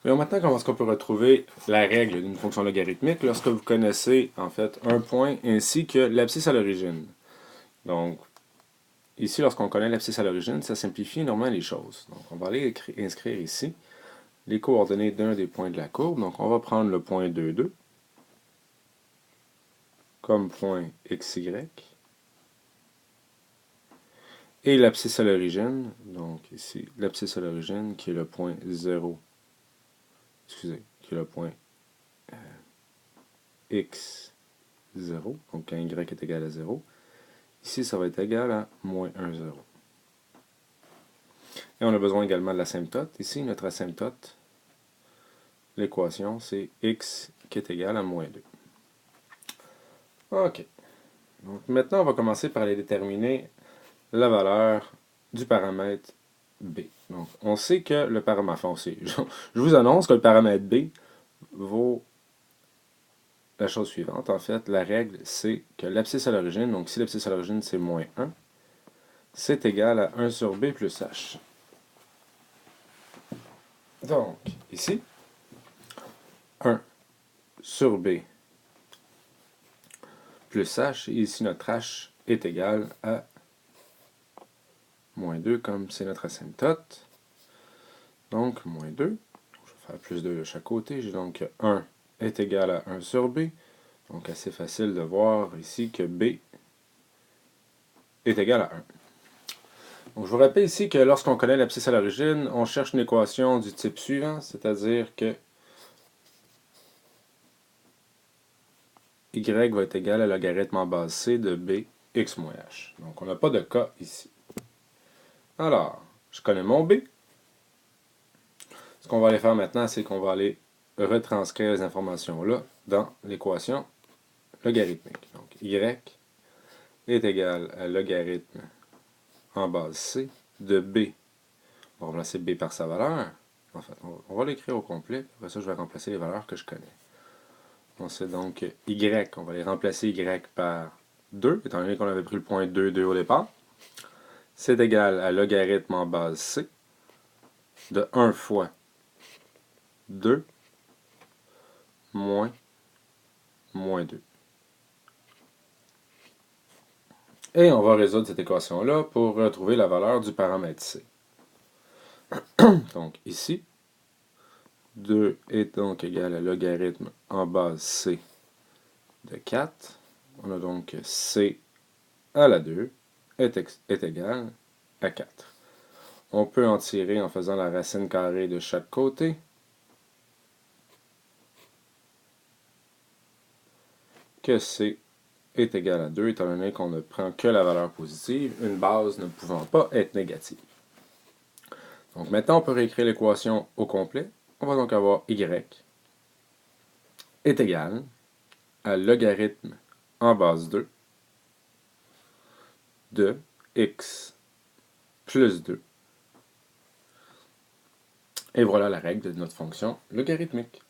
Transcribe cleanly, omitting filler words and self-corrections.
Voyons maintenant comment est-ce qu'on peut retrouver la règle d'une fonction logarithmique lorsque vous connaissez en fait un point ainsi que l'abscisse à l'origine. Donc, ici, lorsqu'on connaît l'abscisse à l'origine, ça simplifie énormément les choses. Donc, on va aller inscrire ici les coordonnées d'un des points de la courbe. Donc, on va prendre le point 2, 2 comme point xy et l'abscisse à l'origine. Donc, ici, l'abscisse à l'origine qui est le point 0, excusez, qui est le point x 0, donc quand y est égal à 0. Ici, ça va être égal à moins 1, 0. Et on a besoin également de l'asymptote. Ici, notre asymptote, l'équation, c'est x qui est égal à moins 2. OK. Donc maintenant, on va commencer par aller déterminer la valeur du paramètre b. Donc, on sait que le paramètre, enfin, on sait, je vous annonce que le paramètre b vaut la chose suivante. En fait, la règle, c'est que l'abscisse à l'origine, donc si l'abscisse à l'origine, c'est moins 1, c'est égal à 1 sur b plus h. Donc, ici, 1 sur b plus h, et ici notre h est égal à moins 2, comme c'est notre asymptote. Donc, moins 2. Je vais faire plus 2 de chaque côté. J'ai donc 1 est égal à 1 sur b. Donc, assez facile de voir ici que b est égal à 1. Donc, je vous rappelle ici que lorsqu'on connaît l'abscisse à l'origine, on cherche une équation du type suivant, c'est-à-dire que y va être égal à logarithme en base c de b x moins h. Donc, on n'a pas de cas ici. Alors, je connais mon b. Ce qu'on va aller faire maintenant, c'est qu'on va aller retranscrire les informations là dans l'équation logarithmique. Donc, y est égal à logarithme en base c de b. On va remplacer b par sa valeur. En fait, on va l'écrire au complet. Après ça, je vais remplacer les valeurs que je connais. On sait donc y, on va aller remplacer y par 2, étant donné qu'on avait pris le point 2, 2 au départ. C'est égal à logarithme en base c de 1 fois 2 moins 2. Et on va résoudre cette équation-là pour retrouver la valeur du paramètre c. Donc ici, 2 est donc égal à logarithme en base c de 4. On a donc c à la 2 est égal à 4. On peut en tirer en faisant la racine carrée de chaque côté. Que c est égal à 2, étant donné qu'on ne prend que la valeur positive, une base ne pouvant pas être négative. Donc maintenant, on peut réécrire l'équation au complet. On va donc avoir y est égal à logarithme en base 2 de x plus 2. Et voilà la règle de notre fonction logarithmique.